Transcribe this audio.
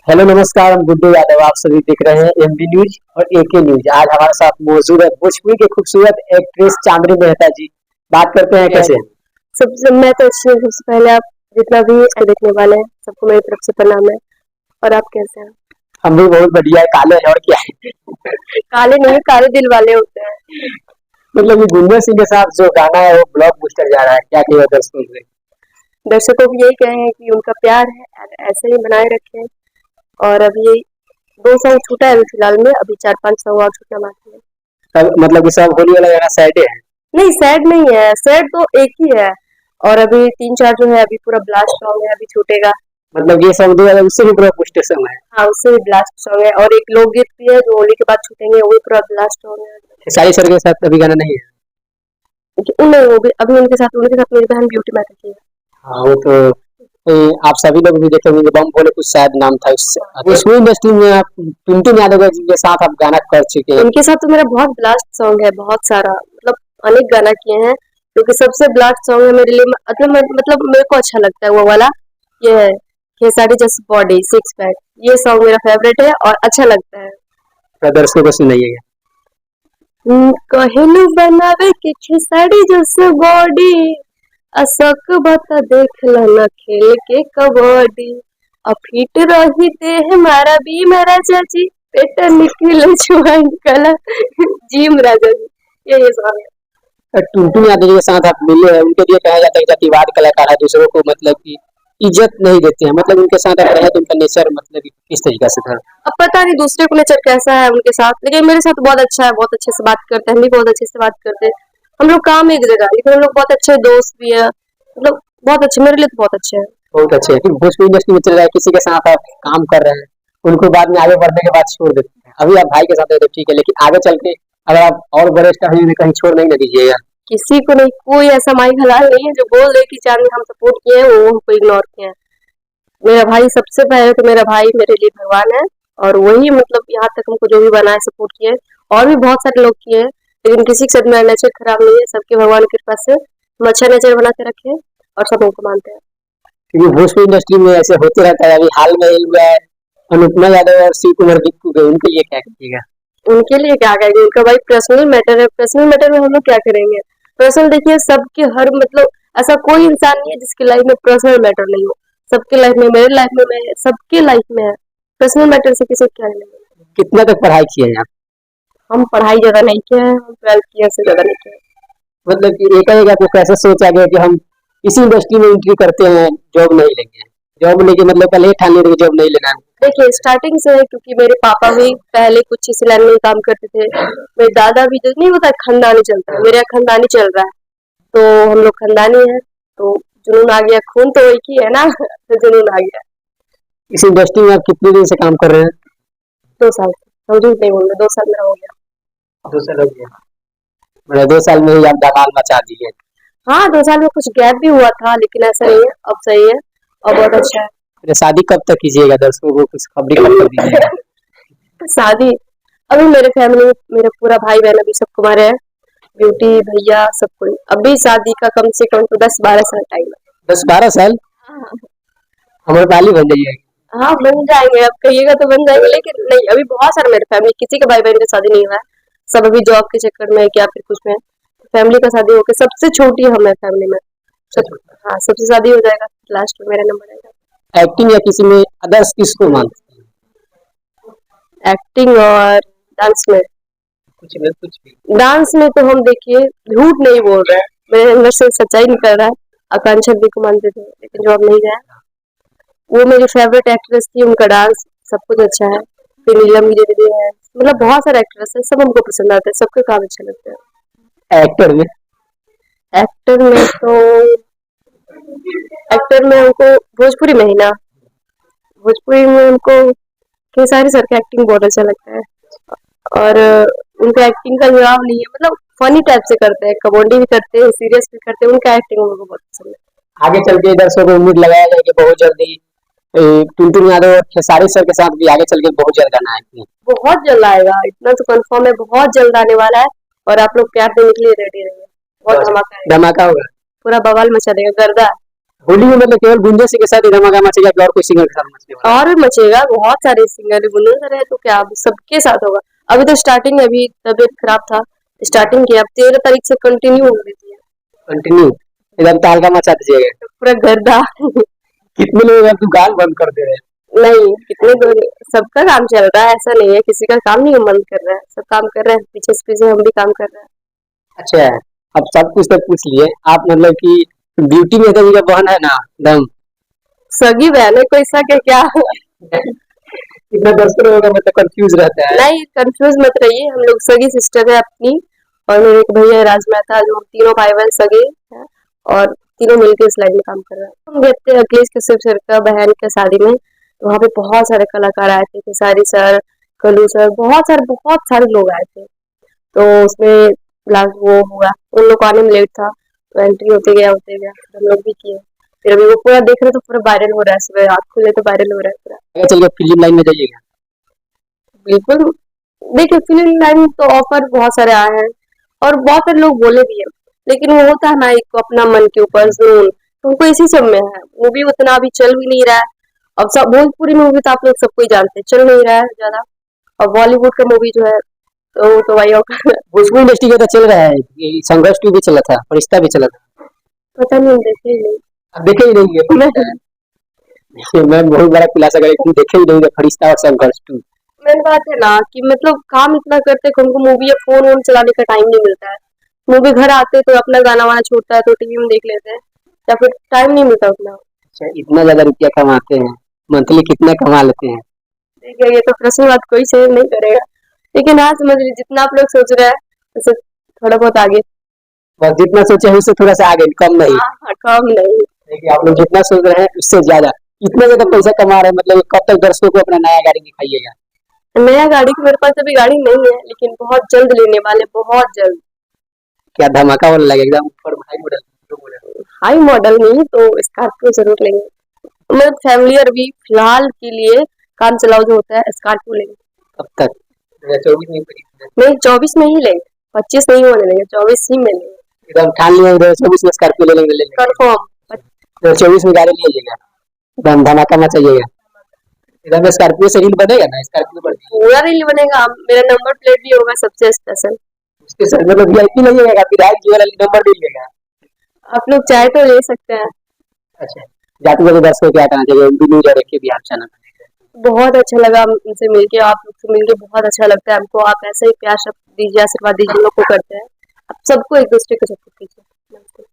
Hello नमस्कार, हम गुड्डू यादव। आप सभी देख रहे हैं एमबी न्यूज और एके न्यूज। आज हमारे साथ मौजूद है भोजपुरी के खूबसूरत एक्ट्रेस चांदनी मेहता जी। बात करते हैं कैसे हैं? सबसे मैं तो अच्छी हूँ। सबसे पहले आप जितना भी इसको देखने वाले हैं सबको मेरी तरफ से प्रणाम है। और आप कैसे हैं? हम भी बहुत बढ़िया है। काले हैं और क्या है। काले नहीं, काले दिल वाले होते हैं। मतलब ये गुंजन सिंह के साथ जो गाना है वो ब्लॉक बस्टर जा रहा है, क्या कहिए दर्शकों से? दर्शकों को यही कहें कि उनका प्यार है ऐसे ही बनाए रखें। और अभी 2 सॉन्ग छूटा है अभी फिलहाल में, अभी 4-5 सॉन्ग और छूटना बाकी है। सब मतलब कि सब होली वाला गाना सैडे है। नहीं, सैड नहीं है, सैड तो एक ही है। और अभी 3-4 जो है अभी पूरा ब्लास्ट सॉन्ग है, अभी छूटेगा। मतलब ये सब दो उससे भी ब्लॉक बस्टर सॉन्ग है। हाँ, उससे भी ब्लास्ट सॉन्ग है। और एक लोकगीत भी है जो होली के बाद छूटेंगे, वो भी पूरा ब्लास्ट सॉन्ग है। सारी सर के साथ अभी गाना नहीं है। नहीं, वो भी अभी उनके साथ मेरी बहन ब्यूटी मैटर की है। हाँ वो तो आप सभी लोग भी देखे होंगे, बम बोले कुछ शायद नाम था उससे। भोजपुरी इंडस्ट्री में आप टुनटुन यादव के साथ आप गाना कर चुके हैं। उनके साथ तो मेरा बहुत ब्लास्ट सॉन्ग है, बहुत सारा, मतलब अनेक गाना किए हैं। क्योंकि सबसे ब्लास्ट सॉन्ग है मेरे लिए, मतलब मेरे को अच्छा लगता है वो वाला। ये है Khesari just body six pack, ये सॉन्ग मेरा फेवरेट है और अच्छा लगता है। दर्शकों को सुनाइएगा। कहलू बनावे के खेसारी जस्ट बॉडी, असक बता देख न खेल के कबड्डी। फिट रही देह मारा भी मेरा चाची, पेट निकले जुआन कला जिम राजा जी। ये सॉन्ग है। टुनटुन यादव जी के साथ आप मिले हैं, उनके लिए कहा जाता है कि जातिवाद कलाकार है, दूसरों को मतलब कि इज्जत नहीं देते हैं। मतलब उनके साथ आप रहे तो उनका नेचर मतलब कि किस तरीका से था? अब पता नहीं दूसरे को नेचर कैसा है उनके साथ, लेकिन मेरे साथ बहुत अच्छा है, बहुत अच्छे से बात करते हैं, हम भी बहुत अच्छे से बात करते हैं। हम लोग काम एक जगह, लेकिन हम लोग बहुत अच्छे दोस्त भी है। मतलब बहुत अच्छे, मेरे लिए तो बहुत अच्छे हैं। बहुत अच्छे है। फिर भोजपुरी इंडस्ट्री में चल रहा है, किसी के साथ आप काम कर रहे हैं, उनको बाद में आगे बढ़ने के बाद छोड़ देते हैं। अभी आप भाई के साथ है तो ठीक है, लेकिन आगे चल के अगर आप और बड़े स्टार हैं, कहीं छोड़ नहीं ना दीजिएगा। किसी को नहीं, कोई ऐसा माई हलाल नहीं है जो बोल दे कि चांद में हम सपोर्ट किए हैं, वो हमको इग्नोर किए हैं। मेरा भाई सबसे पहले तो, मेरा भाई मेरे लिए भगवान है। और वही मतलब यहाँ तक हमको जो भी बनाए सपोर्ट किए। और भी बहुत सारे लोग किए हैं, लेकिन किसी के साथ मेरा नेचर खराब नहीं है। सबके भगवान की कृपा से हम अच्छा नेचर बना के रखे और सब उनको मानते हैं। क्योंकि भोजपुरी इंडस्ट्री में ऐसे होते रहता है। अभी हाल में ही हुआ है अनुपमा यादव और शिव कुमार बिक्कू के, उनके लिए क्या कीजिएगा? उनके लिए क्या करेंगे, उनका भाई पर्सनल मैटर है। पर्सनल मैटर में हम लोग क्या करेंगे? पर्सनल देखिए, सबके हर मतलब ऐसा कोई इंसान नहीं है जिसकी लाइफ में पर्सनल मैटर नहीं हो। सबके लाइफ में, मेरे लाइफ में है, सबके लाइफ में है। पर्सनल मैटर से किसी को क्या लेना। कितना तक पढ़ाई किए हैं आप? हम पढ़ाई ज्यादा नहीं किए हैं, हम 12th ईयर से ज्यादा नहीं किए हैं। मतलब कि एक आपको कैसे सोचा गया कि हम इसी इंडस्ट्री में एंट्री करते हैं, जॉब नहीं लेंगे? जॉब लेके मतलब पहले ही ठान लेंगे जॉब नहीं लेना है। देखिए स्टार्टिंग से है, क्योंकि मेरे पापा भी पहले कुछ इसी लाइन में काम करते थे। मेरे दादा भी, जो नहीं होता खानदानी चलता है, मेरा खानदानी चल रहा है। तो हम लोग खानदानी है, तो जुनून आ गया, खून तो एक ही है ना तो जुनून आ गया। इस इंडस्ट्री में आप कितने दिन से काम कर रहे हैं? 2 साल से, हम झूठ नहीं बोल रहे, 2 साल मेरा हो गया। 2 साल हो गया। मतलब 2 साल में ही आप धमाल मचा दिए। हाँ, 2 साल में कुछ गैप भी हुआ था, लेकिन ऐसा नहीं है, अब सही है और बहुत अच्छा है। फिर शादी कब तक कीजिएगा? दर्शकों को कुछ खबरी कब तक दीजिएगा? शादी अभी मेरे फैमिली में मेरा पूरा भाई बहन अभी सब कुमार है, ब्यूटी भैया सब कोई। अभी शादी का कम से कम तो 10-12 साल टाइम 10-12 साल? है। हमारे पाली बन जाइए। हाँ, बन जाएंगे, अब कहिएगा तो बन जाएंगे, लेकिन नहीं, अभी बहुत सारे मेरे फैमिली, किसी के भाई बहन का शादी नहीं हुआ है। सब अभी जॉब के चक्कर में है, क्या फिर कुछ में फैमिली का शादी होकर, सबसे छोटी हम है फैमिली में। सब, हाँ, सबसे शादी हो जाएगा, लास्ट में मेरा नंबर आएगा। एक्टिंग या किसी में अदर्स किसको मानते एक्टिंग और डांस में, हैं? कुछ भी। डांस में तो हम देखिए झूठ नहीं बोल रहे हैं, मेरे अंदर से सच्चाई निकल रहा है। आकांक्षा दी को मानते थे, लेकिन जो अब नहीं गया, वो मेरी फेवरेट एक्ट्रेस थी, उनका डांस सब कुछ अच्छा है। फिर नीलम दीदी है, मतलब बहुत सारे एक्ट्रेस है, सब हमको पसंद आते हैं, सबके काम अच्छे लगते हैं। एक्टर में एक्टर में तो, एक्टर में हमको भोजपुरी में ही ना, भोजपुरी में हमको खेसारी सर का एक्टिंग बहुत अच्छा लगता है। और उनका एक्टिंग का जवाब नहीं है, मतलब फनी टाइप से करते हैं, कॉमेडी भी करते हैं, सीरियस भी करते हैं, उनका एक्टिंग हमको बहुत पसंद है। आगे चल के दर्शकों को उम्मीद लगाया जाए कि बहुत जल्दी टुनटुन यादव और खेसारी सर के साथ भी आगे चल के बहुत जल्द गाना है। बहुत जल्द आएगा, इतना तो कंफर्म है, बहुत जल्द आने वाला है। और आप लोग प्यार देने के लिए रेडी रहिए, बहुत धमाका है, धमाका होगा। पूरा बवाल मचा देगा, गर्दा। होली में मतलब केवल गुंजन सिंह के साथ ही धमाका मचेगा कि और कोई सिंगर के साथ मचने वाला और भी मचेगा, बहुत सारे सिंगर बुलंदर है तो क्या अब सबके साथ होगा। अभी तो स्टार्टिंग में अभी तबीयत खराब था, स्टार्टिंग किया, अब 13 तारीख से कंटिन्यू हो रही है। है कंटिन्यू एकदम तालका मचा दीजिएगा। पूरा गर्दा कितने लोग अब दुकान बंद कर दे रहे हैं। नहीं, कितने लोग, सबका काम चल रहा है, ऐसा नहीं है किसी का काम नहीं बंद कर रहा है, सब काम कर रहे हैं, पीछे से पीछे हम भी काम कर रहे हैं। अच्छा, अब सब कुछ तो पूछ लिए, आप मतलब कि ब्यूटी में तो मेरा बहन है ना दम। सगी बहन है, कोई शक है क्या? इतना दर्शक होगा मतलब कंफ्यूज रहता है। नहीं, कंफ्यूज मत रहिए, हम लोग सगी सिस्टर है अपनी, और मेरे एक भैया है राज मेहता, जो हम तीनों भाई बहन सगे हैं, और तीनों मिलकर इस लाइन में काम कर रहे हैं। हम गए थे अखिलेश कश्यप सर का बहन के शादी में, तो वहाँ पे बहुत सारे कलाकार आए थे, खेसारी सर, कल्लू सर, बहुत सारे लोग आए थे। तो उसमें लास्ट वो हुआ, उन लोग को आने में लेट था, तो एंट्री होते गया, फिर हम लोग भी किए। फिर अभी वो पूरा देख रहे तो पूरा वायरल हो रहा है, सुबह आँख खुले तो वायरल हो रहा है पूरा। आगे चल के फिल्म लाइन में जाइएगा। बिल्कुल, देखिए फिल्म लाइन तो ऑफर बहुत सारे आए हैं, और बहुत सारे लोग बोले भी हैं, लेकिन वो होता है ना एक अपना मन के ऊपर जुनून, तो उनको इसी सब में है। मूवी उतना अभी चल भी नहीं रहा है, अब सब भोजपुरी मूवी तो आप लोग सबको ही जानते हैं, चल नहीं रहा है ज्यादा, और बॉलीवुड का मूवी जो है तो वो तो भाई भोजपुरी इंडस्ट्री का तो चल रहा है, ये संघर्ष 2 भी चला था, फरिश्ता भी चला था। पता नहीं, देखे ही नहीं। अब देखे ही नहीं है। मैं बहुत बड़ा खुलासा करें, देखे ही नहीं है फरिश्ता और संघर्ष 2। मेन बात है ना कि मतलब काम इतना करते हैं कि उनको मूवी या फोन वोन चलाने का टाइम नहीं मिलता है। मूवी घर आते तो अपना गाना वाना छूटता है तो टीवी में देख लेते हैं, या फिर टाइम नहीं मिलता उतना। अच्छा, इतना ज्यादा रुपया कमाते हैं, मंथली कितना कमा लेते हैं। देखिए ये तो प्रश्न बात कोई शेयर नहीं करेगा, लेकिन हाँ समझ लीजिए जितना आप लोग सोच रहे हैं उससे थोड़ा बहुत आगे। बस जितना सोचे हैं उससे थोड़ा सा आगे, कम नहीं। हाँ हाँ, कम नहीं। देखिए आप लोग जितना सोच रहे हैं उससे ज्यादा, इतना ज्यादा पैसा कमा रहे हैं, मतलब कब तक दर्शकों को अपना नया गाड़ी दिखाइएगा। नया गाड़ी की मेरे पास अभी गाड़ी नहीं है, लेकिन बहुत जल्द लेने वाले, बहुत जल्द। क्या धमाका वाला लगेगा एकदम ऊपर हाई मॉडल। हाई मॉडल नहीं तो स्कॉर्पियो जरूर लेंगे, मतलब फैमिली अभी फिलहाल के लिए काम चलाओ जो होता है स्कॉर्पियो लेंगे। कब तक? 2024 में नहीं 24 में ही लेंगे, 25 नहीं होने देंगे, 24 ही में लेंगे एकदम ठान लिया, 2024 में स्कॉर्पियो ले लेंगे। कंफर्म। 2024 में गाड़ी ले लीजिएगा, एकदम धमाका मचाइएगा। एकदम स्कॉर्पियो से रील बनेगा ना, स्कॉर्पियो पर पूरा रील बनेगा, मेरा नंबर प्लेट भी होगा सबसे स्पेशल। उसके साथ मतलब वीआईपी लगेगा, फिर आगे वाला नंबर दे लीजिएगा। आप लोग चाहे तो ले सकते हैं। अच्छा, जाते जाते दर्शकों क्या कहना चाहिए, उनकी न्यूज और के बिहार चैनल पर। बहुत अच्छा लगा उनसे मिलके, आप लोग से मिलके बहुत अच्छा लगता है हमको, आप ऐसे ही प्यार दीजिए, आशीर्वाद दीजिए, हम लोग को करते हैं। आप सबको एक दूसरे को सपोर्ट कीजिए। नमस्ते।